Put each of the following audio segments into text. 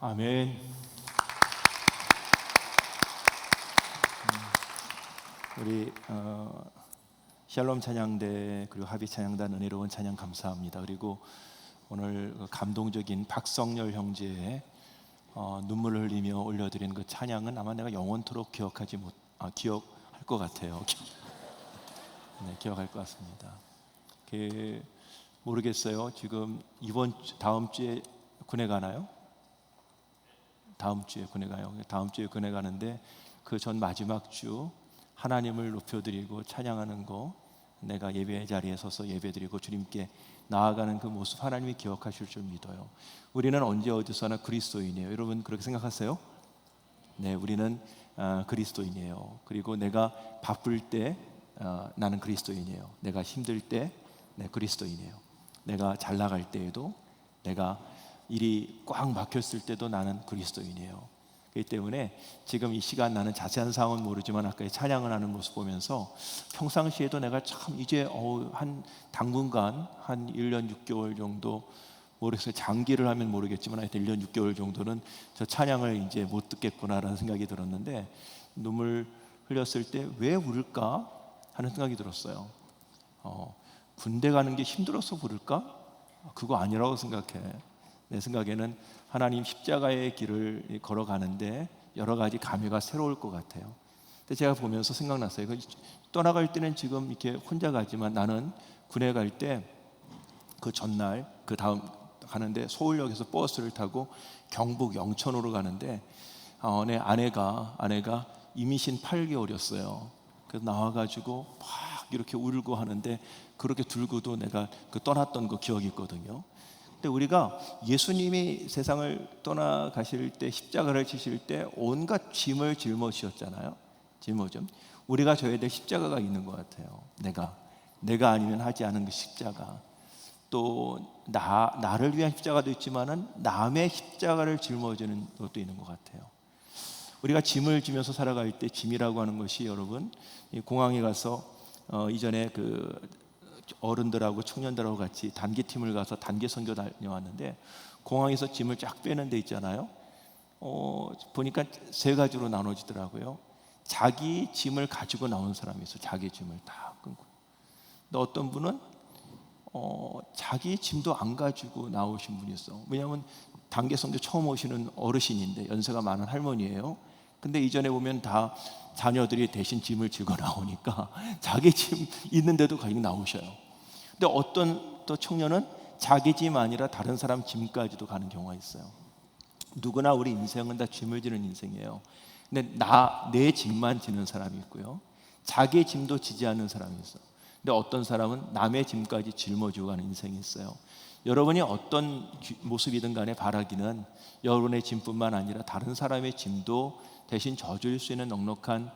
아멘. 우리 샬롬 찬양대 그리고 합의 찬양단 은혜로운 찬양 감사합니다. 그리고 오늘 감동적인 박성열 형제의 눈물을 흘리며 올려드린 그 찬양은 아마 내가 영원토록 기억할 것 같아요. 네, 기억할 것 같습니다. 모르겠어요. 지금 다음 주에 군에 가나요? 다음 주에 군에 가요. 다음 주에 군에 가는데 그 전 마지막 주 하나님을 높여드리고 찬양하는 거, 내가 예배 자리에 서서 예배드리고 주님께 나아가는 그 모습 하나님이 기억하실 줄 믿어요. 우리는 언제 어디서나 그리스도인이에요. 여러분 그렇게 생각하세요? 네, 우리는 그리스도인이에요. 그리고 내가 바쁠 때 나는 그리스도인이에요. 내가 힘들 때 그리스도인이에요. 내가 잘 나갈 때에도, 내가 일이 꽉 막혔을 때도 나는 그리스도인이에요. 그렇기 때문에 지금 이 시간 나는 자세한 상황은 모르지만 아까 찬양을 하는 모습 보면서 평상시에도 내가 참 이제 한 당분간 한 1년 6개월 정도, 모르겠어요. 장기를 하면 모르겠지만 하여튼 1년 6개월 정도는 저 찬양을 이제 못 듣겠구나라는 생각이 들었는데, 눈물 흘렸을 때 왜 울까 하는 생각이 들었어요. 군대 가는 게 힘들어서 부를까? 그거 아니라고 생각해. 내 생각에는 하나님 십자가의 길을 걸어가는데 여러 가지 감회가 새로울 것 같아요. 근데 제가 보면서 생각났어요. 떠나갈 때는 지금 이렇게 혼자 가지만 나는 군에 갈 때 그 전날, 그 다음 가는데 서울역에서 버스를 타고 경북 영천으로 가는데 내 아내가 임신 8개월이었어요. 그래서 나와가지고 막 이렇게 울고 하는데, 그렇게 들고도 내가 떠났던 그 기억이 있거든요. 근데 우리가 예수님이 세상을 떠나가실 때, 십자가를 지실 때 온갖 짐을 짊어지셨잖아요. 짊어짐. 우리가 져야 될 십자가가 있는 것 같아요. 내가 아니면 하지 않은 그 십자가. 또 나를 위한 십자가도 있지만은 남의 십자가를 짊어지는 것도 있는 것 같아요. 우리가 짐을 지면서 살아갈 때, 짐이라고 하는 것이, 여러분, 공항에 가서 이전에 어른들하고 청년들하고 같이 단기팀을 가서 단기 선교 다녀왔는데, 공항에서 짐을 쫙 빼는 데 있잖아요. 보니까 세 가지로 나눠지더라고요. 자기 짐을 가지고 나온 사람이 있어요. 자기 짐을 다 끊고. 근데 어떤 분은 자기 짐도 안 가지고 나오신 분이 있어. 왜냐하면 단기 선교 처음 오시는 어르신인데, 연세가 많은 할머니예요. 근데 이전에 보면 다 자녀들이 대신 짐을 지고 나오니까 자기 짐 있는데도 가지고 나오셔요. 근데 어떤 또 청년은 자기 짐 아니라 다른 사람 짐까지도 가는 경우가 있어요. 누구나 우리 인생은 다 짐을 지는 인생이에요. 근데 내 짐만 지는 사람이 있고요, 자기 짐도 지지 않는 사람이 있어요. 근데 어떤 사람은 남의 짐까지 짊어지고 가는 인생이 있어요. 여러분이 어떤 모습이든 간에 바라기는 여러분의 짐뿐만 아니라 다른 사람의 짐도 대신 져줄 수 있는 넉넉한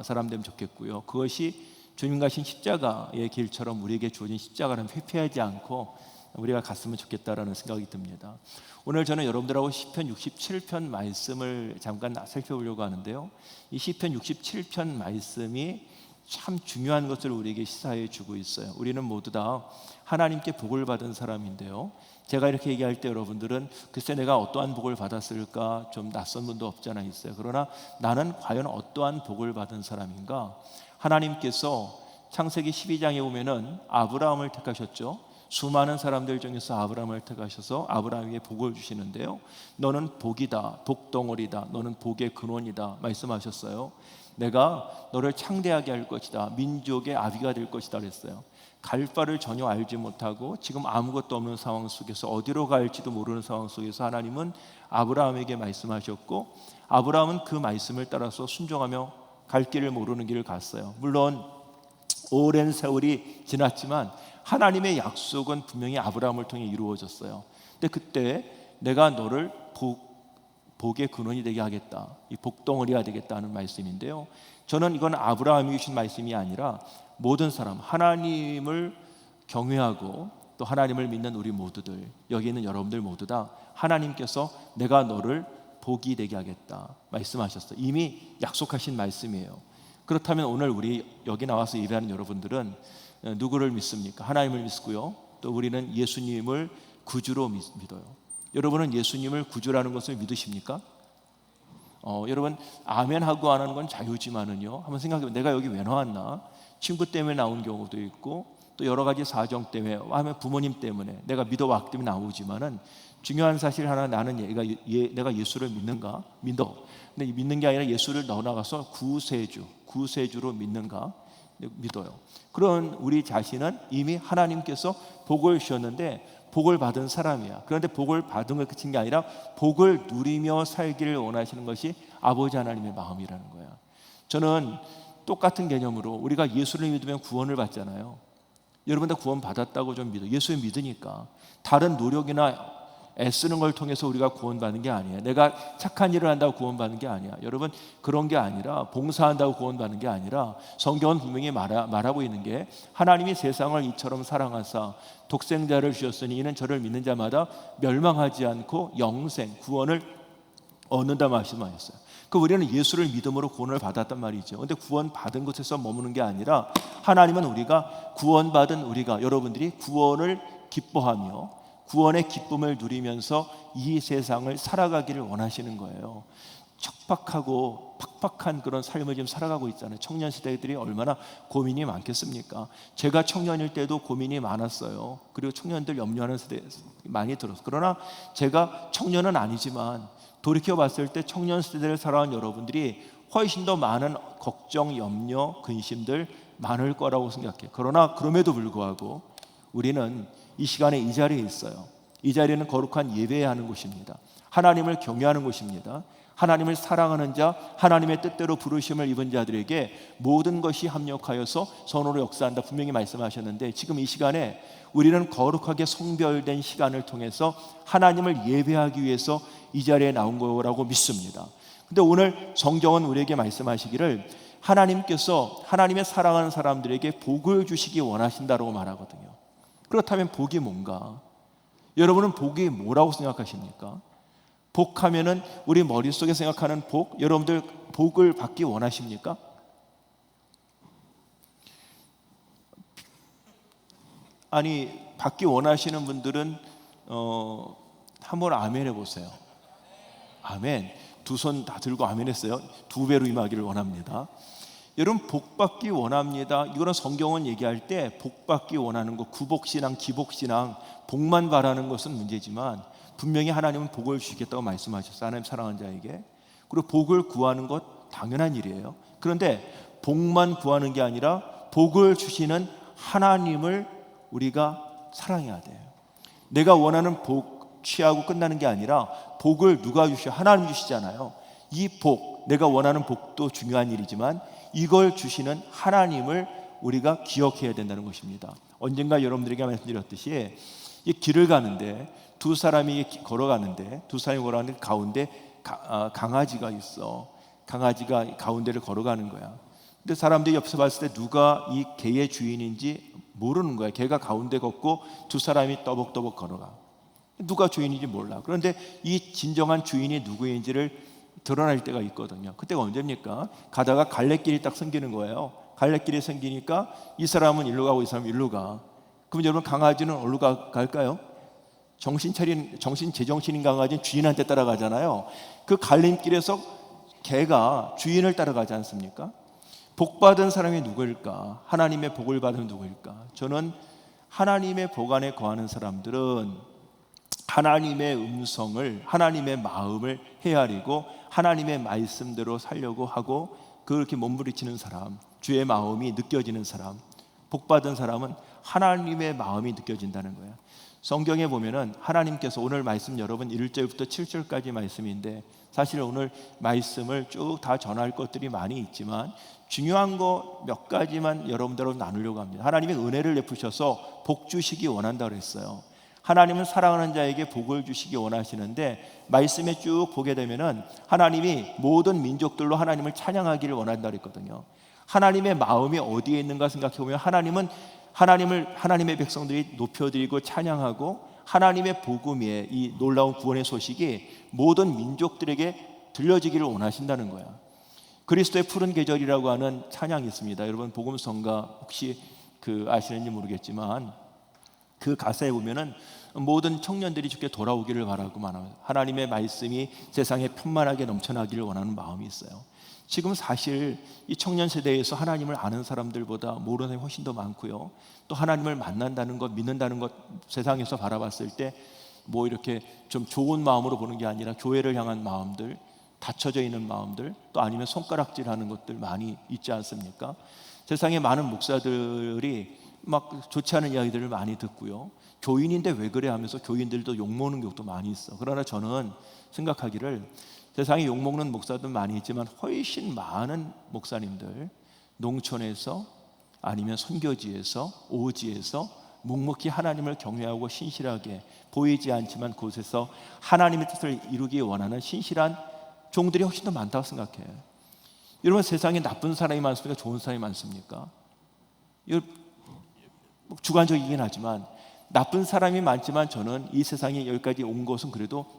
사람 되면 좋겠고요. 그것이 주님 가신 십자가의 길처럼 우리에게 주어진 십자가를 회피하지 않고 우리가 갔으면 좋겠다라는 생각이 듭니다. 오늘 저는 여러분들하고 시편 67편 말씀을 잠깐 살펴보려고 하는데요, 이 시편 67편 말씀이 참 중요한 것을 우리에게 시사해 주고 있어요. 우리는 모두 다 하나님께 복을 받은 사람인데요, 제가 이렇게 얘기할 때 여러분들은 글쎄 내가 어떠한 복을 받았을까, 좀 낯선 분도 없지 않아 있어요. 그러나 나는 과연 어떠한 복을 받은 사람인가? 하나님께서 창세기 12장에 보면은 아브라함을 택하셨죠. 수많은 사람들 중에서 아브라함을 택하셔서 아브라함에게 복을 주시는데요, 너는 복이다, 복덩어리다, 너는 복의 근원이다 말씀하셨어요. 내가 너를 창대하게 할 것이다, 민족의 아비가 될 것이다 그랬어요. 갈 바를 전혀 알지 못하고 지금 아무것도 없는 상황 속에서, 어디로 갈지도 모르는 상황 속에서 하나님은 아브라함에게 말씀하셨고, 아브라함은 그 말씀을 따라서 순종하며 갈 길을 모르는 길을 갔어요. 물론 오랜 세월이 지났지만 하나님의 약속은 분명히 아브라함을 통해 이루어졌어요. 근데 그때 내가 너를 복의 근원이 되게 하겠다, 이 복덩어리가 되겠다 하는 말씀인데요, 저는 이건 아브라함이 주신 말씀이 아니라 모든 사람, 하나님을 경외하고 또 하나님을 믿는 우리 모두들, 여기 있는 여러분들 모두 다 하나님께서 내가 너를 복이 되게 하겠다 말씀하셨어요. 이미 약속하신 말씀이에요. 그렇다면 오늘 우리 여기 나와서 예배하는 여러분들은 누구를 믿습니까? 하나님을 믿고요, 또 우리는 예수님을 구주로 믿어요. 여러분은 예수님을 구주라는 것을 믿으십니까? 여러분 아멘 하고 안 하는 건 자유지만은요, 한번 생각해보면 내가 여기 왜 나왔나? 친구 때문에 나온 경우도 있고 또 여러 가지 사정 때문에, 아니면 부모님 때문에 내가 믿어왔기 때문에 나오지만은 중요한 사실 하나, 나는 내가 예수를 믿는가? 믿어. 근데 믿는 게 아니라 예수를 넣어나가서 구세주로 믿는가? 믿어요. 그런 우리 자신은 이미 하나님께서 복을 주셨는데 복을 받은 사람이야. 그런데 복을 받은 것 그친 게 아니라 복을 누리며 살기를 원하시는 것이 아버지 하나님의 마음이라는 거야. 저는 똑같은 개념으로 우리가 예수를 믿으면 구원을 받잖아요. 여러분 다 구원 받았다고 좀 믿어. 예수를 믿으니까 다른 노력이나 애쓰는 걸 통해서 우리가 구원받는 게 아니에요. 내가 착한 일을 한다고 구원받는 게 아니야. 여러분 그런 게 아니라, 봉사한다고 구원받는 게 아니라, 성경은 분명히 말하고 있는 게 하나님이 세상을 이처럼 사랑하사 독생자를 주셨으니 이는 저를 믿는 자마다 멸망하지 않고 영생, 구원을 얻는다 말씀하셨어요. 그 우리는 예수를 믿음으로 구원을 받았단 말이죠. 그런데 구원 받은 것에서 머무는 게 아니라 하나님은 우리가 구원받은 우리가, 여러분들이 구원을 기뻐하며 구원의 기쁨을 누리면서 이 세상을 살아가기를 원하시는 거예요. 척박하고 팍팍한 그런 삶을 지금 살아가고 있잖아요. 청년 세대들이 얼마나 고민이 많겠습니까? 제가 청년일 때도 고민이 많았어요. 그리고 청년들 염려하는 세대 많이 들었어요. 그러나 제가 청년은 아니지만 돌이켜 봤을 때 청년 세대를 살아온 여러분들이 훨씬 더 많은 걱정, 염려, 근심들 많을 거라고 생각해요. 그러나 그럼에도 불구하고 우리는 이 시간에 이 자리에 있어요. 이 자리는 거룩한 예배해야 하는 곳입니다. 하나님을 경외하는 곳입니다. 하나님을 사랑하는 자, 하나님의 뜻대로 부르심을 입은 자들에게 모든 것이 합력하여서 선으로 역사한다 분명히 말씀하셨는데, 지금 이 시간에 우리는 거룩하게 성별된 시간을 통해서 하나님을 예배하기 위해서 이 자리에 나온 거라고 믿습니다. 근데 오늘 성경은 우리에게 말씀하시기를 하나님께서 하나님의 사랑하는 사람들에게 복을 주시기 원하신다고 말하거든요. 그렇다면 복이 뭔가? 여러분은 복이 뭐라고 생각하십니까? 복하면은 우리 머릿속에 생각하는 복, 여러분들 복을 받기 원하십니까? 아니, 받기 원하시는 분들은 한번 아멘 해보세요. 아멘. 두 손 다 들고 아멘 했어요. 두 배로 임하기를 원합니다. 여러분 복 받기 원합니다. 이거는 성경은 얘기할 때 복 받기 원하는 것, 구복신앙, 기복신앙, 복만 바라는 것은 문제지만 분명히 하나님은 복을 주시겠다고 말씀하셨어요. 하나님 사랑하는 자에게. 그리고 복을 구하는 것 당연한 일이에요. 그런데 복만 구하는 게 아니라 복을 주시는 하나님을 우리가 사랑해야 돼요. 내가 원하는 복 취하고 끝나는 게 아니라 복을 누가 주셔? 하나님 주시잖아요. 이 복, 내가 원하는 복도 중요한 일이지만 이걸 주시는 하나님을 우리가 기억해야 된다는 것입니다. 언젠가 여러분들에게 말씀드렸듯이 이 길을 가는데 두 사람이 걸어가는데 가운데 강아지가 있어. 강아지가 가운데를 걸어가는 거야. 근데 사람들이 옆에서 봤을 때 누가 이 개의 주인인지 모르는 거야. 개가 가운데 걷고 두 사람이 떠벅떠벅 걸어가. 누가 주인인지 몰라. 그런데 이 진정한 주인이 누구인지를 드러날 때가 있거든요. 그때가 언제입니까? 가다가 갈래길이 딱 생기는 거예요. 갈래길이 생기니까 이 사람은 일로 가고 이 사람은 일로 가. 그럼 여러분 강아지는 어디로 갈까요? 제정신인 강아지는 주인한테 따라가잖아요. 그 갈림길에서 개가 주인을 따라가지 않습니까? 복받은 사람이 누구일까? 하나님의 복을 받은 누구일까? 저는 하나님의 복 안에 거하는 사람들은 하나님의 음성을, 하나님의 마음을 헤아리고 하나님의 말씀대로 살려고 하고 그렇게 몸부림치는 사람, 주의 마음이 느껴지는 사람, 복받은 사람은 하나님의 마음이 느껴진다는 거예요. 성경에 보면은 하나님께서, 오늘 말씀 여러분 1절부터 7절까지 말씀인데 사실 오늘 말씀을 쭉 다 전할 것들이 많이 있지만 중요한 거 몇 가지만 여러분들하고 나누려고 합니다. 하나님의 은혜를 베푸셔서 복 주시기 원한다고 했어요. 하나님은 사랑하는 자에게 복을 주시기 원하시는데 말씀에 쭉 보게 되면은 하나님이 모든 민족들로 하나님을 찬양하기를 원한다고 했거든요. 하나님의 마음이 어디에 있는가 생각해 보면 하나님의 백성들이 높여드리고 찬양하고 하나님의 복음의 이 놀라운 구원의 소식이 모든 민족들에게 들려지기를 원하신다는 거야. 그리스도의 푸른 계절이라고 하는 찬양이 있습니다. 여러분 복음성가 혹시 아시는지 모르겠지만 그 가사에 보면은 모든 청년들이 주께 돌아오기를 바라고만 합니다. 하나님의 말씀이 세상에 편만하게 넘쳐나기를 원하는 마음이 있어요. 지금 사실 이 청년 세대에서 하나님을 아는 사람들보다 모르는 사람이 훨씬 더 많고요. 또 하나님을 만난다는 것, 믿는다는 것 세상에서 바라봤을 때 뭐 이렇게 좀 좋은 마음으로 보는 게 아니라 교회를 향한 마음들, 닫혀져 있는 마음들, 또 아니면 손가락질하는 것들 많이 있지 않습니까? 세상에 많은 목사들이 막 좋지 않은 이야기들을 많이 듣고요. 교인인데 왜 그래 하면서 교인들도 욕먹는 경우도 많이 있어. 그러나 저는 생각하기를 세상에 욕먹는 목사들 많이 있지만 훨씬 많은 목사님들, 농촌에서 아니면 선교지에서 오지에서 묵묵히 하나님을 경외하고 신실하게 보이지 않지만 곳에서 하나님의 뜻을 이루기 원하는 신실한 종들이 훨씬 더 많다고 생각해요. 여러분, 세상에 나쁜 사람이 많습니까? 좋은 사람이 많습니까? 이거 주관적이긴 하지만 나쁜 사람이 많지만 저는 이 세상에 여기까지 온 것은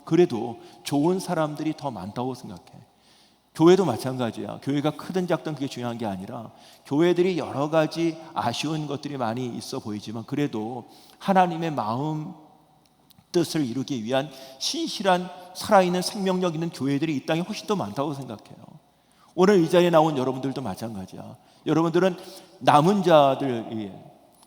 그래도 좋은 사람들이 더 많다고 생각해. 교회도 마찬가지야. 교회가 크든 작든 그게 중요한 게 아니라 교회들이 여러 가지 아쉬운 것들이 많이 있어 보이지만 그래도 하나님의 마음 뜻을 이루기 위한 신실한 살아있는 생명력 있는 교회들이 이 땅에 훨씬 더 많다고 생각해요. 오늘 이 자리에 나온 여러분들도 마찬가지야. 여러분들은 남은 자들,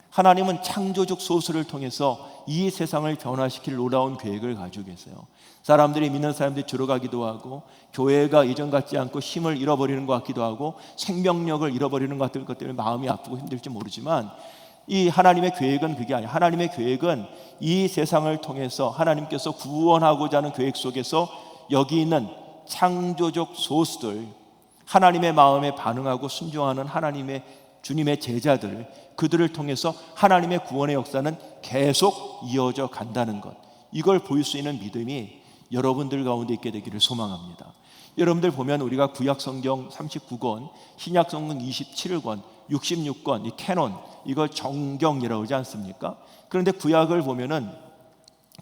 하나님은 창조적 소수를 통해서 이 세상을 변화시킬 놀라운 계획을 가지고 계세요. 사람들이 믿는 사람들이 줄어가기도 하고 교회가 예전 같지 않고 힘을 잃어버리는 것 같기도 하고 생명력을 잃어버리는 것 때문에 마음이 아프고 힘들지 모르지만 이 하나님의 계획은 그게 아니에요. 하나님의 계획은 이 세상을 통해서 하나님께서 구원하고자 하는 계획 속에서 여기 있는 창조적 소수들, 하나님의 마음에 반응하고 순종하는 하나님의 주님의 제자들, 그들을 통해서 하나님의 구원의 역사는 계속 이어져 간다는 것, 이걸 보일 수 있는 믿음이 여러분들 가운데 있게 되기를 소망합니다. 여러분들 보면 우리가 구약성경 39권, 신약성경 27권, 66권, 이 캐논, 이걸 정경이라고 하지 않습니까? 그런데 구약을 보면은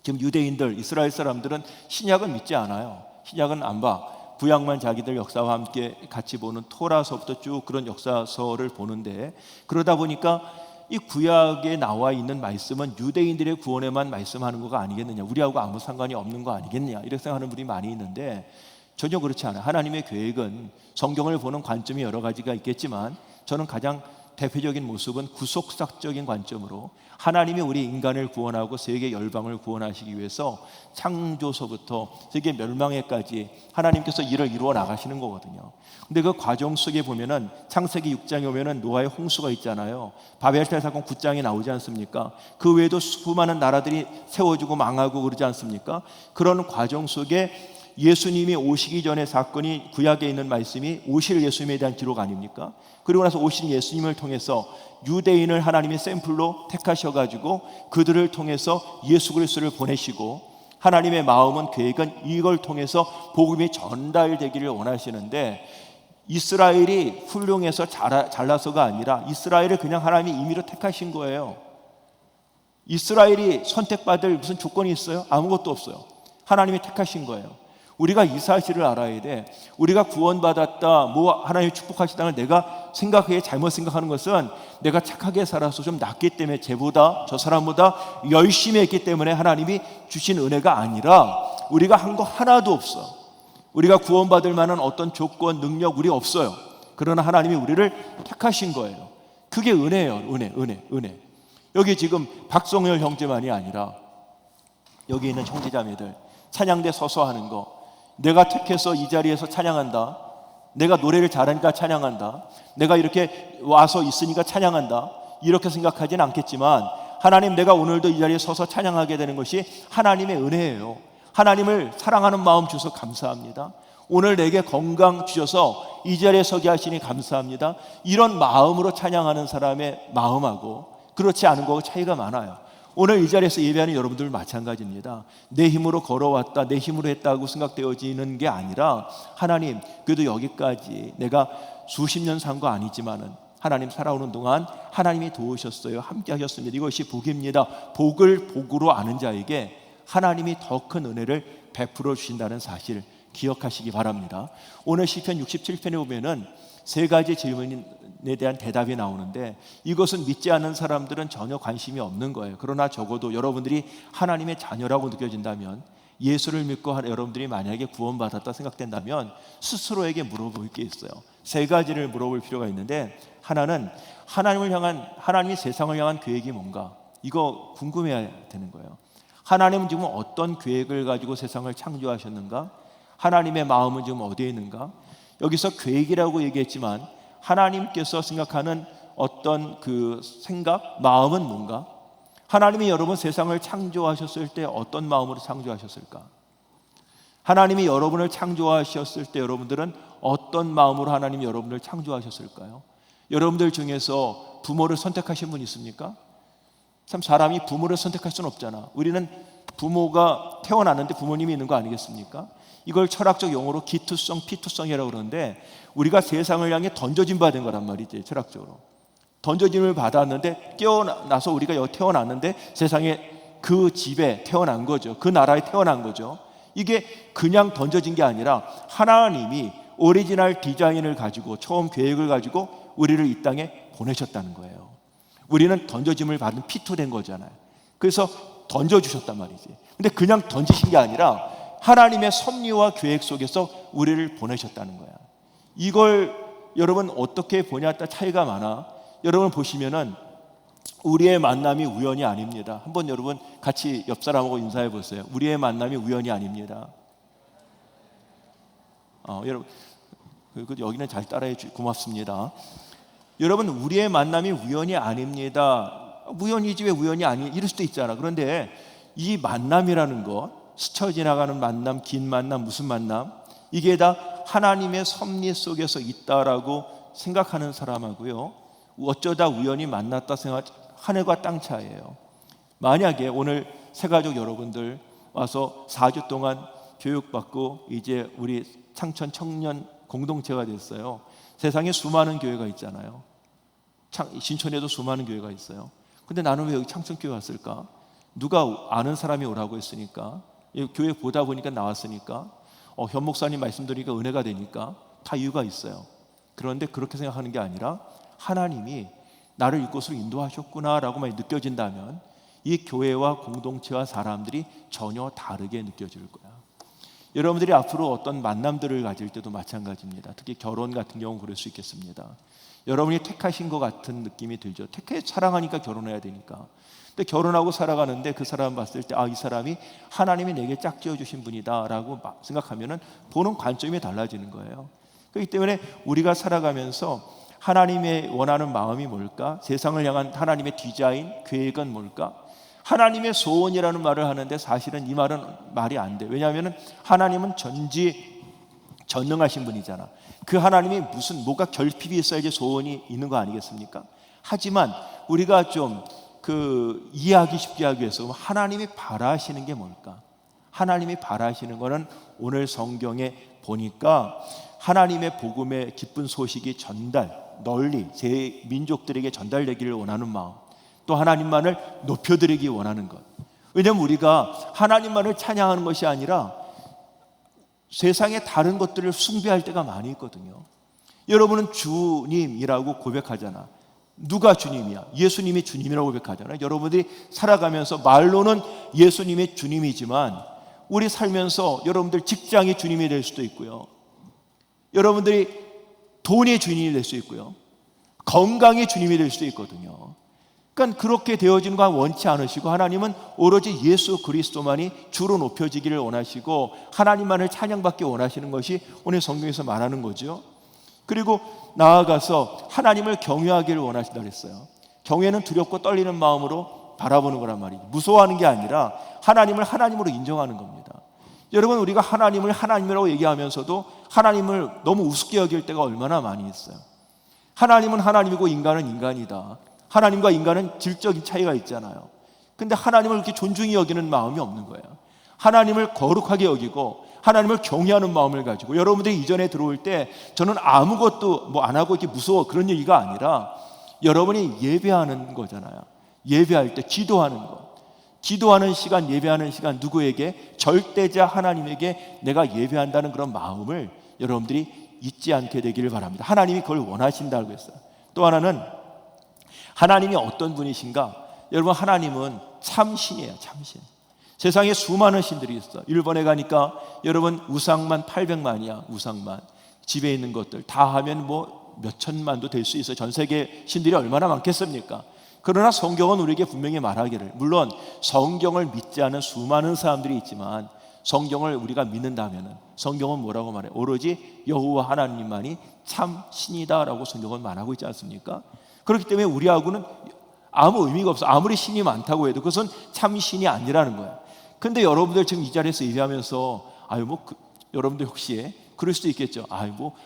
지금 유대인들, 이스라엘 사람들은 신약은 믿지 않아요. 신약은 안 봐. 구약만 자기들 역사와 함께 같이 보는 토라서부터 쭉 그런 역사서를 보는데, 그러다 보니까 이 구약에 나와 있는 말씀은 유대인들의 구원에만 말씀하는 거가 아니겠느냐, 우리하고 아무 상관이 없는 거 아니겠느냐, 이렇게 생각하는 분이 많이 있는데 전혀 그렇지 않아요. 하나님의 계획은 성경을 보는 관점이 여러 가지가 있겠지만 저는 가장 대표적인 모습은 구속사적인 관점으로 하나님이 우리 인간을 구원하고 세계 열방을 구원하시기 위해서 창조서부터 세계 멸망에까지 하나님께서 일을 이루어 나가시는 거거든요. 근데 그 과정 속에 보면은 창세기 6장에 오면은 노아의 홍수가 있잖아요. 바벨탑 사건 9장에 나오지 않습니까? 그 외에도 수많은 나라들이 세워지고 망하고 그러지 않습니까? 그런 과정 속에 예수님이 오시기 전의 사건이 구약에 있는 말씀이 오실 예수님에 대한 기록 아닙니까? 그리고 나서 오신 예수님을 통해서 유대인을 하나님의 샘플로 택하셔가지고 그들을 통해서 예수 그리스도를 보내시고, 하나님의 마음은 계획은 이걸 통해서 복음이 전달되기를 원하시는데 이스라엘이 훌륭해서 잘나서가 아니라 이스라엘을 그냥 하나님이 임의로 택하신 거예요. 이스라엘이 선택받을 무슨 조건이 있어요? 아무것도 없어요. 하나님이 택하신 거예요. 우리가 이 사실을 알아야 돼. 우리가 구원받았다, 뭐 하나님이 축복하시다는 내가 생각해 잘못 생각하는 것은 내가 착하게 살아서 좀 낫기 때문에, 쟤보다 저 사람보다 열심히 했기 때문에 하나님이 주신 은혜가 아니라 우리가 한 거 하나도 없어. 우리가 구원받을 만한 어떤 조건, 능력 우리 없어요. 그러나 하나님이 우리를 택하신 거예요. 그게 은혜예요. 은혜. 여기 지금 박성열 형제만이 아니라 여기 있는 형제자매들 찬양대 서서 하는 거, 내가 택해서 이 자리에서 찬양한다, 내가 노래를 잘하니까 찬양한다, 내가 이렇게 와서 있으니까 찬양한다, 이렇게 생각하지는 않겠지만 하나님, 내가 오늘도 이 자리에 서서 찬양하게 되는 것이 하나님의 은혜예요. 하나님을 사랑하는 마음 주셔서 감사합니다. 오늘 내게 건강 주셔서 이 자리에 서게 하시니 감사합니다. 이런 마음으로 찬양하는 사람의 마음하고 그렇지 않은 거하고 차이가 많아요. 오늘 이 자리에서 예배하는 여러분들 마찬가지입니다. 내 힘으로 걸어왔다, 내 힘으로 했다고 생각되어지는 게 아니라 하나님, 그래도 여기까지 내가 수십 년 산 거 아니지만은 하나님 살아오는 동안 하나님이 도우셨어요. 함께 하셨습니다. 이것이 복입니다. 복을 복으로 아는 자에게 하나님이 더 큰 은혜를 베풀어 주신다는 사실 기억하시기 바랍니다. 오늘 시편 67편에 보면은 세 가지 질문에 대한 대답이 나오는데 이것은 믿지 않는 사람들은 전혀 관심이 없는 거예요. 그러나 적어도 여러분들이 하나님의 자녀라고 느껴진다면, 예수를 믿고 여러분들이 만약에 구원받았다 생각된다면 스스로에게 물어볼 게 있어요. 세 가지를 물어볼 필요가 있는데, 하나는 하나님이 세상을 향한 계획이 뭔가, 이거 궁금해야 되는 거예요. 하나님은 지금 어떤 계획을 가지고 세상을 창조하셨는가? 하나님의 마음은 지금 어디에 있는가? 여기서 계획이라고 얘기했지만 하나님께서 생각하는 어떤 그 생각, 마음은 뭔가? 하나님이 여러분 세상을 창조하셨을 때 어떤 마음으로 창조하셨을까? 하나님이 여러분을 창조하셨을 때 여러분들은 어떤 마음으로 하나님이 여러분을 창조하셨을까요? 여러분들 중에서 부모를 선택하신 분 있습니까? 참 사람이 부모를 선택할 수는 없잖아. 우리는 부모가 태어났는데 부모님이 있는 거 아니겠습니까? 이걸 철학적 용어로 기투성, 피투성이라고 그러는데, 우리가 세상을 향해 던져진 바 된 거란 말이지. 철학적으로 던져짐을 받았는데, 깨어나서 우리가 여기 태어났는데 세상에 그 집에 태어난 거죠. 그 나라에 태어난 거죠. 이게 그냥 던져진 게 아니라 하나님이 오리지널 디자인을 가지고, 처음 계획을 가지고 우리를 이 땅에 보내셨다는 거예요. 우리는 던져짐을 받은 피투된 거잖아요. 그래서 던져주셨단 말이지. 근데 그냥 던지신 게 아니라 하나님의 섭리와 계획 속에서 우리를 보내셨다는 거야. 이걸 여러분 어떻게 보냐에 따라 차이가 많아. 여러분 보시면은 우리의 만남이 우연이 아닙니다. 한번 여러분 같이 옆 사람하고 인사해 보세요. 우리의 만남이 우연이 아닙니다. 여러분 여기는 잘 따라해 주셔서 고맙습니다. 여러분, 우리의 만남이 우연이 아닙니다. 우연이지 왜 우연이 아니? 이럴 수도 있잖아. 그런데 이 만남이라는 것, 스쳐 지나가는 만남, 긴 만남, 무슨 만남, 이게 다 하나님의 섭리 속에서 있다라고 생각하는 사람하고요, 어쩌다 우연히 만났다 생각, 하늘과 땅 차이예요. 만약에 오늘 새가족 여러분들 와서 4주 동안 교육받고 이제 우리 창천 청년 공동체가 됐어요. 세상에 수많은 교회가 있잖아요. 신촌에도 수많은 교회가 있어요. 근데 나는 왜 여기 창천교회 왔을까? 누가 아는 사람이 오라고 했으니까, 교회 보다 보니까 나왔으니까, 현 목사님 말씀 드리니까 은혜가 되니까, 다 이유가 있어요. 그런데 그렇게 생각하는 게 아니라 하나님이 나를 이곳으로 인도하셨구나라고만 느껴진다면 이 교회와 공동체와 사람들이 전혀 다르게 느껴질 거야. 여러분들이 앞으로 어떤 만남들을 가질 때도 마찬가지입니다. 특히 결혼 같은 경우 그럴 수 있겠습니다. 여러분이 택하신 것 같은 느낌이 들죠. 사랑하니까 결혼해야 되니까. 근데 결혼하고 살아가는데 그 사람 봤을 때, 이 사람이 하나님이 내게 짝지어 주신 분이다라고 생각하면은 보는 관점이 달라지는 거예요. 그렇기 때문에 우리가 살아가면서 하나님의 원하는 마음이 뭘까? 세상을 향한 하나님의 디자인, 계획은 뭘까? 하나님의 소원이라는 말을 하는데 사실은 이 말은 말이 안 돼. 왜냐하면 하나님은 전지전능하신 분이잖아. 그 하나님이 뭐가 결핍이 있어야지 소원이 있는 거 아니겠습니까? 하지만 우리가 좀 이해하기 쉽게 하기 위해서 하나님이 바라시는 게 뭘까? 하나님이 바라시는 거는 오늘 성경에 보니까 하나님의 복음의 기쁜 소식이 널리 제 민족들에게 전달되기를 원하는 마음, 또 하나님만을 높여드리기 원하는 것. 왜냐하면 우리가 하나님만을 찬양하는 것이 아니라 세상의 다른 것들을 숭배할 때가 많이 있거든요. 여러분은 주님이라고 고백하잖아. 누가 주님이야? 예수님이 주님이라고 고백하잖아. 여러분들이 살아가면서 말로는 예수님이 주님이지만 우리 살면서 여러분들 직장이 주님이 될 수도 있고요, 여러분들이 돈이 주님이 될 수 있고요, 건강이 주님이 될 수도 있거든요. 그러니까 그렇게 되어지는 거 원치 않으시고, 하나님은 오로지 예수 그리스도만이 주로 높여지기를 원하시고 하나님만을 찬양받기 원하시는 것이 오늘 성경에서 말하는 거죠. 그리고 나아가서 하나님을 경외하기를 원하신다 그랬어요. 경외는 두렵고 떨리는 마음으로 바라보는 거란 말이죠. 무서워하는 게 아니라 하나님을 하나님으로 인정하는 겁니다. 여러분, 우리가 하나님을 하나님이라고 얘기하면서도 하나님을 너무 우습게 여길 때가 얼마나 많이 있어요. 하나님은 하나님이고 인간은 인간이다. 하나님과 인간은 질적인 차이가 있잖아요. 근데 하나님을 그렇게 존중히 여기는 마음이 없는 거예요. 하나님을 거룩하게 여기고 하나님을 경외하는 마음을 가지고, 여러분들이 이전에 들어올 때 저는 아무것도 안 하고 이렇게 무서워 그런 얘기가 아니라 여러분이 예배하는 거잖아요. 예배할 때 기도하는 것, 기도하는 시간, 예배하는 시간, 누구에게? 절대자 하나님에게 내가 예배한다는 그런 마음을 여러분들이 잊지 않게 되기를 바랍니다. 하나님이 그걸 원하신다고 했어요. 또 하나는 하나님이 어떤 분이신가? 여러분, 하나님은 참신이에요. 참신. 세상에 수많은 신들이 있어. 일본에 가니까 여러분 우상만 800만이야. 우상만. 집에 있는 것들 다 하면 뭐 몇천만도 될 수 있어요. 전 세계 신들이 얼마나 많겠습니까? 그러나 성경은 우리에게 분명히 말하기를, 물론 성경을 믿지 않은 수많은 사람들이 있지만 성경을 우리가 믿는다면 성경은 뭐라고 말해요? 오로지 여호와 하나님만이 참 신이다라고 성경은 말하고 있지 않습니까? 그렇기 때문에 우리하고는 아무 의미가 없어. 아무리 신이 많다고 해도 그것은 참 신이 아니라는 거야. 근데 여러분들 지금 이 자리에서 얘기하면서 여러분들 혹시 그럴 수도 있겠죠.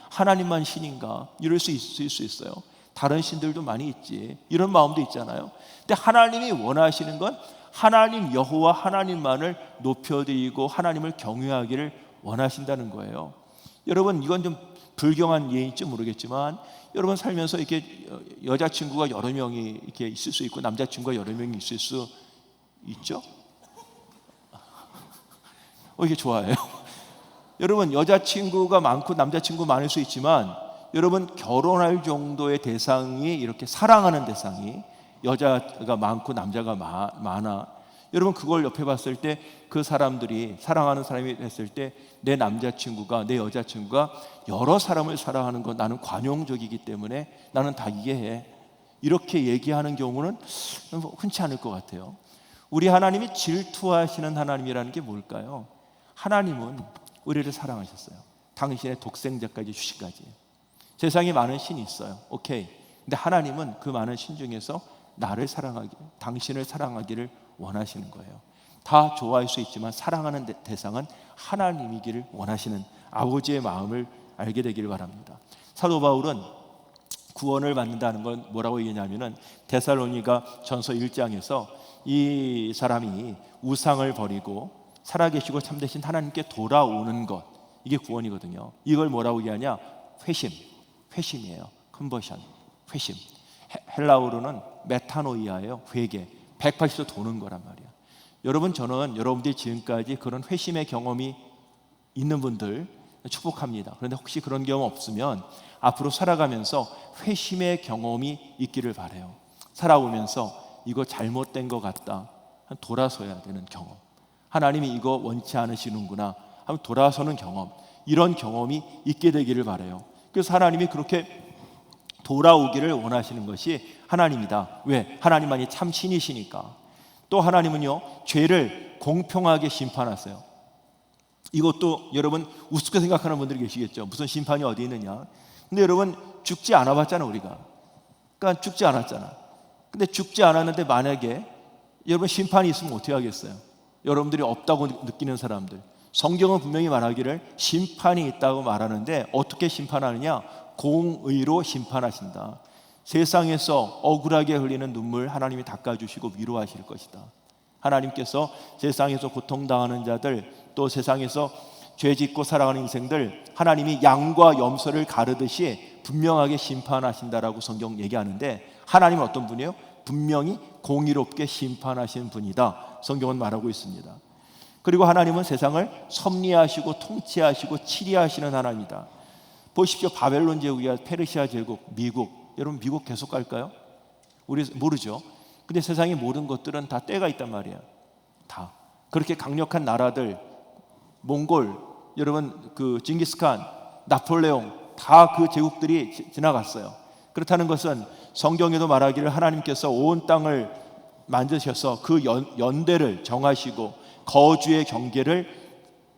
하나님만 신인가? 이럴 수 있을 수 있어요. 다른 신들도 많이 있지. 이런 마음도 있잖아요. 근데 하나님이 원하시는 건 하나님 여호와 하나님만을 높여드리고 하나님을 경외하기를 원하신다는 거예요. 여러분, 이건 좀 불경한 예인지 모르겠지만 여러분 살면서 이렇게 여자친구가 여러 명이 이렇게 있을 수 있고 남자친구가 여러 명이 있을 수 있죠? 이게 좋아해요. 여러분, 여자친구가 많고 남자친구 많을 수 있지만 여러분, 결혼할 정도의 대상이, 이렇게 사랑하는 대상이 여자가 많고 남자가 많아. 여러분, 그걸 옆에 봤을 때 그 사람들이, 사랑하는 사람이 했을 때 내 남자친구가, 내 여자친구가 여러 사람을 사랑하는 건 나는 관용적이기 때문에 나는 다 이해해, 이렇게 얘기하는 경우는 흔치 않을 것 같아요. 우리 하나님이 질투하시는 하나님이라는 게 뭘까요? 하나님은 우리를 사랑하셨어요. 당신의 독생자까지 주시까지. 세상에 많은 신이 있어요. 오케이. 근데 하나님은 그 많은 신 중에서 나를 사랑하기, 당신을 사랑하기를 원하시는 거예요. 다 좋아할 수 있지만 사랑하는 대상은 하나님이기를 원하시는 아버지의 마음을 알게 되기를 바랍니다. 사도 바울은 구원을 받는다는 건 뭐라고 얘기하냐면은 데살로니가 전서 1장에서 이 사람이 우상을 버리고 살아계시고 참되신 하나님께 돌아오는 것, 이게 구원이거든요. 이걸 뭐라고 얘기하냐? 회심이에요. 컨버션, 회심. 헬라어로는 메타노이아예요. 회개. 180도 도는 거란 말이에요. 여러분, 저는 여러분들이 지금까지 그런 회심의 경험이 있는 분들 축복합니다. 그런데 혹시 그런 경험 없으면 앞으로 살아가면서 회심의 경험이 있기를 바라요. 살아오면서 이거 잘못된 것 같다, 돌아서야 되는 경험. 하나님이 이거 원치 않으시는구나 하면 돌아서는 경험, 이런 경험이 있게 되기를 바라요. 그래서 하나님이 그렇게 돌아오기를 원하시는 것이 하나님이다. 왜? 하나님만이 참 신이시니까. 또 하나님은요, 죄를 공평하게 심판하세요. 이것도 여러분 우습게 생각하는 분들이 계시겠죠. 무슨 심판이 어디 있느냐. 근데 여러분, 죽지 않아 봤잖아, 우리가. 그러니까 죽지 않았잖아. 근데 죽지 않았는데 만약에 여러분 심판이 있으면 어떻게 하겠어요? 여러분들이 없다고 느끼는 사람들, 성경은 분명히 말하기를 심판이 있다고 말하는데 어떻게 심판하느냐? 공의로 심판하신다. 세상에서 억울하게 흘리는 눈물 하나님이 닦아주시고 위로하실 것이다. 하나님께서 세상에서 고통당하는 자들, 또 세상에서 죄짓고 살아가는 인생들, 하나님이 양과 염소를 가르듯이 분명하게 심판하신다라고 성경 얘기하는데, 하나님은 어떤 분이에요? 분명히 공의롭게 심판하신 분이다, 성경은 말하고 있습니다. 그리고 하나님은 세상을 섭리하시고 통치하시고 치리하시는 하나님이다. 보십시오. 바벨론 제국이야, 페르시아 제국, 미국. 여러분, 미국 계속 갈까요? 우리 모르죠. 근데 세상의 모든 것들은 다 때가 있단 말이에요. 다 그렇게 강력한 나라들, 몽골, 여러분 그 징기스칸, 나폴레옹, 다 그 제국들이 지나갔어요. 그렇다는 것은 성경에도 말하기를 하나님께서 온 땅을 만드셔서 그 연대를 정하시고 거주의 경계를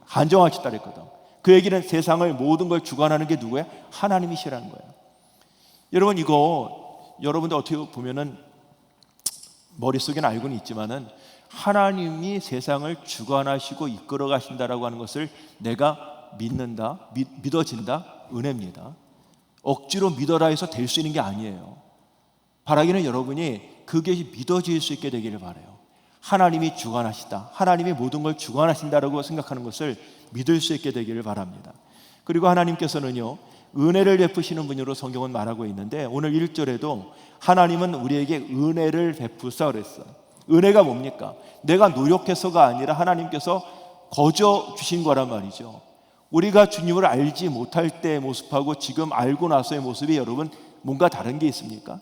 한정하셨다 그랬거든. 그 얘기는 세상을 모든 걸 주관하는 게 누구예요? 하나님이시라는 거예요. 여러분, 이거 여러분들 어떻게 보면은 머릿속에는 알고는 있지만은 하나님이 세상을 주관하시고 이끌어 가신다라고 하는 것을 내가 믿는다, 믿어진다, 은혜입니다. 억지로 믿어라 해서 될 수 있는 게 아니에요. 바라기는 여러분이 그게 믿어질 수 있게 되기를 바라요. 하나님이 주관하시다, 하나님이 모든 걸 주관하신다라고 생각하는 것을 믿을 수 있게 되기를 바랍니다. 그리고 하나님께서는요, 은혜를 베푸시는 분으로 성경은 말하고 있는데, 오늘 1절에도 하나님은 우리에게 은혜를 베푸사 그랬어요. 은혜가 뭡니까? 내가 노력해서가 아니라 하나님께서 거저 주신 거란 말이죠. 우리가 주님을 알지 못할 때의 모습하고 지금 알고 나서의 모습이 여러분 뭔가 다른 게 있습니까?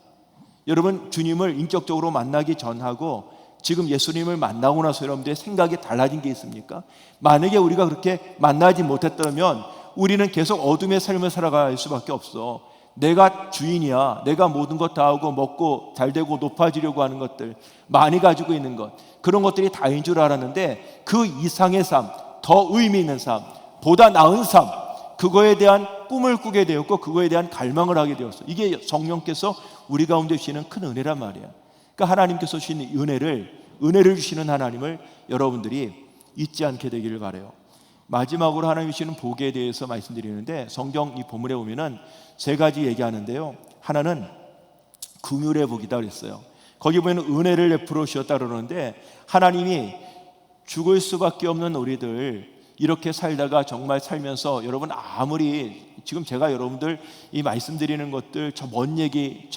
여러분 주님을 인격적으로 만나기 전하고 지금 예수님을 만나고 나서 여러분들의 생각이 달라진 게 있습니까? 만약에 우리가 그렇게 만나지 못했다면 우리는 계속 어둠의 삶을 살아갈 수밖에 없어. 내가 주인이야. 내가 모든 것 다 하고 먹고 잘되고 높아지려고 하는 것들, 많이 가지고 있는 것, 그런 것들이 다인 줄 알았는데 그 이상의 삶, 더 의미 있는 삶, 보다 나은 삶, 그거에 대한 꿈을 꾸게 되었고 그거에 대한 갈망을 하게 되었어. 이게 성령께서 우리 가운데 주시는 큰 은혜란 말이야. 그러니까 하나님께서 주시는 은혜를 주시는 하나님을 여러분들이 잊지 않게 되기를 바라요. 마지막으로 하나님 주시는 복에 대해서 말씀드리는데 성경 이 본문에 보면은 세 가지 얘기하는데요. 하나는 긍휼의 복이다 그랬어요. 거기 보면 은혜를 베풀어 주셨다 그러는데 하나님이 죽을 수밖에 없는 우리들 이렇게 살다가 정말 살면서 여러분 아무리 지금 제가 여러분들 이 말씀드리는 것들 저 먼 얘기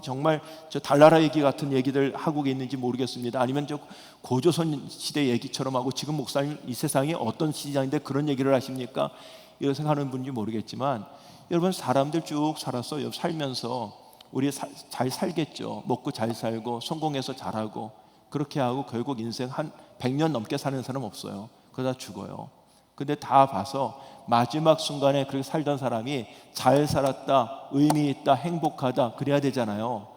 정말 저 달나라 얘기 같은 얘기들 하고 있는지 모르겠습니다. 아니면 저 고조선 시대 얘기처럼 하고 지금 목사님 이 세상이 어떤 시장인데 그런 얘기를 하십니까? 이런 생각하는 분인지 모르겠지만 여러분 사람들 쭉 살아서 살면서 우리 잘 살겠죠. 먹고 잘 살고 성공해서 잘하고 그렇게 하고 결국 인생 한 100년 넘게 사는 사람 없어요. 그러다 죽어요. 근데 다 봐서 마지막 순간에 그렇게 살던 사람이 잘 살았다, 의미 있다, 행복하다 그래야 되잖아요.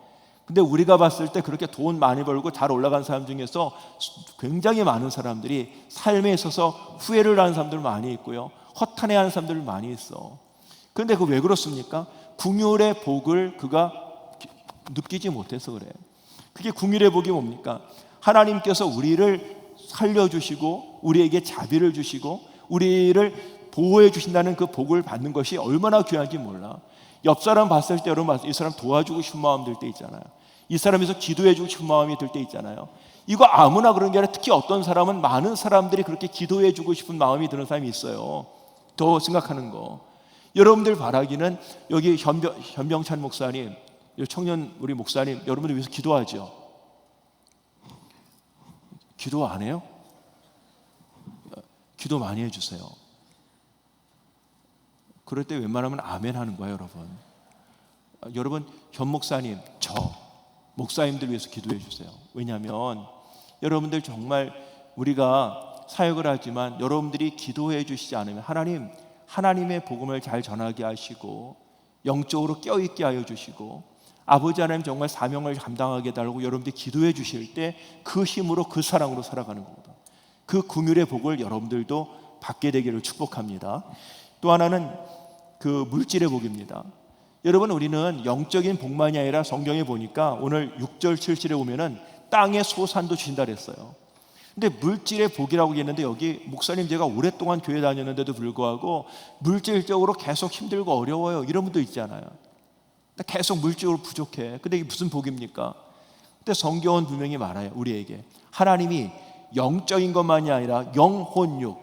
근데 우리가 봤을 때 그렇게 돈 많이 벌고 잘 올라간 사람 중에서 굉장히 많은 사람들이 삶에 있어서 후회를 하는 사람들 많이 있고요, 허탄해하는 사람들 많이 있어. 그런데 그 왜 그렇습니까? 긍휼의 복을 그가 느끼지 못해서 그래. 그게 긍휼의 복이 뭡니까? 하나님께서 우리를 살려주시고 우리에게 자비를 주시고 우리를 보호해 주신다는 그 복을 받는 것이 얼마나 귀한지 몰라. 옆 사람 봤을 때 여러분 이 사람 도와주고 싶은 마음 들 때 있잖아요. 이 사람에서 기도해 주고 싶은 마음이 들 때 있잖아요. 이거 아무나 그런 게 아니라 특히 어떤 사람은 많은 사람들이 그렇게 기도해 주고 싶은 마음이 드는 사람이 있어요. 더 생각하는 거. 여러분들 바라기는 여기 현병찬 목사님, 청년 우리 목사님 여러분들 위해서 기도하죠. 기도 안 해요? 기도 많이 해주세요. 그럴 때 웬만하면 아멘 하는 거예요, 여러분. 여러분 현 목사님, 저 목사님들 위해서 기도해 주세요. 왜냐하면 여러분들 정말 우리가 사역을 하지만 여러분들이 기도해 주시지 않으면 하나님의 복음을 잘 전하게 하시고 영적으로 깨어있게 하여 주시고 아버지 하나님 정말 사명을 감당하게 달라고 여러분들이 기도해 주실 때 그 힘으로 그 사랑으로 살아가는 겁니다. 그 긍휼의 복을 여러분들도 받게 되기를 축복합니다. 또 하나는 그 물질의 복입니다. 여러분 우리는 영적인 복만이 아니라 성경에 보니까 오늘 6절 7절에 보면은 땅의 소산도 주신다 그랬어요. 근데 물질의 복이라고 했는데 여기 목사님 제가 오랫동안 교회 다녔는데도 불구하고 물질적으로 계속 힘들고 어려워요 이런 분도 있잖아요. 계속 물질적으로 부족해. 근데 이게 무슨 복입니까? 근데 성경은 분명히 말해요. 우리에게 하나님이 영적인 것만이 아니라 영혼육,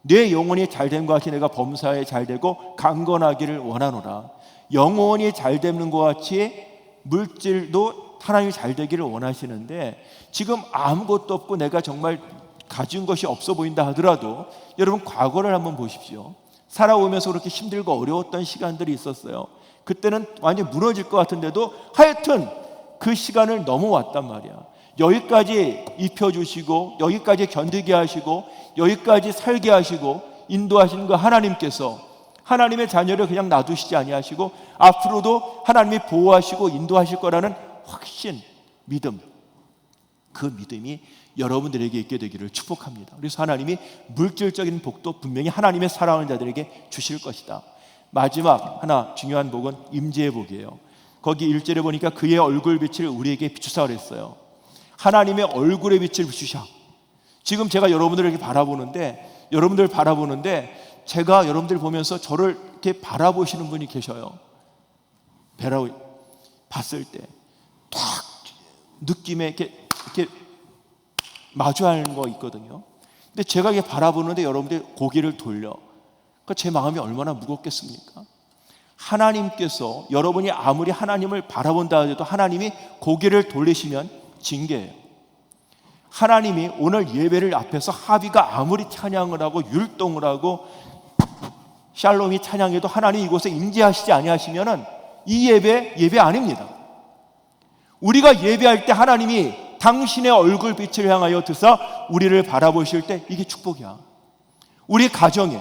내 영혼이 잘된 것 같이 내가 범사에 잘되고 강건하기를 원하노라. 영혼이 잘되는 것 같이 물질도 하나님이 잘되기를 원하시는데 지금 아무것도 없고 내가 정말 가진 것이 없어 보인다 하더라도 여러분 과거를 한번 보십시오. 살아오면서 그렇게 힘들고 어려웠던 시간들이 있었어요. 그때는 완전히 무너질 것 같은데도 하여튼 그 시간을 넘어왔단 말이야. 여기까지 입혀주시고 여기까지 견디게 하시고 여기까지 살게 하시고 인도하시는 그 하나님께서 하나님의 자녀를 그냥 놔두시지 아니하시고 앞으로도 하나님이 보호하시고 인도하실 거라는 확신, 믿음, 그 믿음이 여러분들에게 있게 되기를 축복합니다. 그래서 하나님이 물질적인 복도 분명히 하나님의 사랑하는 자들에게 주실 것이다. 마지막 하나 중요한 복은 임재의 복이에요. 거기 1절에 보니까 그의 얼굴 빛을 우리에게 비추사 그랬어요. 하나님의 얼굴의 빛을 비추셔. 지금 제가 여러분들을 이렇게 바라보는데 제가 여러분들 보면서 저를 이렇게 바라보시는 분이 계셔요. 봤을 때 딱 느낌에 이렇게 마주하는 거 있거든요. 근데 제가 이렇게 바라보는데 여러분들 고개를 돌려. 그러니까 제 마음이 얼마나 무겁겠습니까? 하나님께서 여러분이 아무리 하나님을 바라본다 해도 하나님이 고개를 돌리시면 징계예요. 하나님이 오늘 예배를 앞에서 하비가 아무리 찬양을 하고 율동을 하고 샬롬이 찬양해도 하나님 이곳에 임재하시지 아니하시면은 이 예배 아닙니다. 우리가 예배할 때 하나님이 당신의 얼굴빛을 향하여 드사 우리를 바라보실 때 이게 축복이야. 우리 가정에,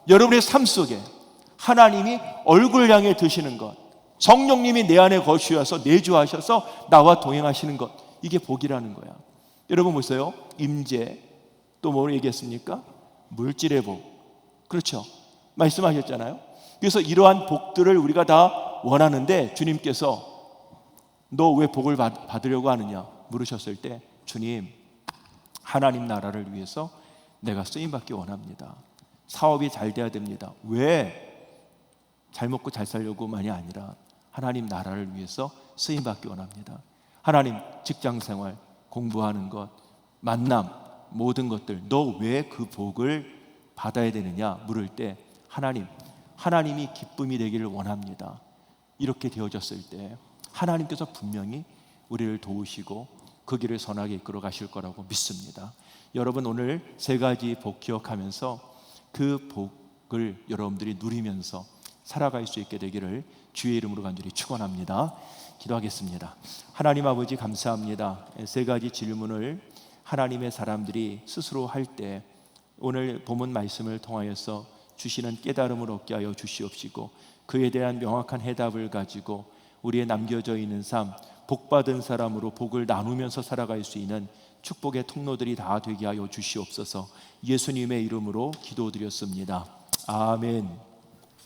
여러분의 삶 속에 하나님이 얼굴 향해 드시는 것, 성령님이 내 안에 거주하셔서 내주하셔서 나와 동행하시는 것, 이게 복이라는 거야. 여러분 보세요. 임재, 또 뭘 얘기했습니까? 물질의 복. 그렇죠. 말씀하셨잖아요. 그래서 이러한 복들을 우리가 다 원하는데 주님께서 너 왜 복을 받으려고 하느냐 물으셨을 때, 주님, 하나님 나라를 위해서 내가 쓰임받기 원합니다. 사업이 잘 돼야 됩니다. 왜? 잘 먹고 잘 살려고만이 아니라 하나님 나라를 위해서 쓰임받기 원합니다. 하나님, 직장생활, 공부하는 것, 만남, 모든 것들, 너 왜 그 복을 받아야 되느냐 물을 때, 하나님이 기쁨이 되기를 원합니다. 이렇게 되어졌을 때 하나님께서 분명히 우리를 도우시고 그 길을 선하게 이끌어 가실 거라고 믿습니다. 여러분, 오늘 세 가지 복 기억하면서 그 복을 여러분들이 누리면서 살아갈 수 있게 되기를 주의 이름으로 간절히 축원합니다. 기도하겠습니다. 하나님 아버지, 감사합니다. 세 가지 질문을 하나님의 사람들이 스스로 할 때 오늘 본문 말씀을 통하여서 주시는 깨달음을 얻게 하여 주시옵시고, 그에 대한 명확한 해답을 가지고 우리의 남겨져 있는 삶, 복받은 사람으로 복을 나누면서 살아갈 수 있는 축복의 통로들이 다 되게 하여 주시옵소서. 예수님의 이름으로 기도드렸습니다. 아멘.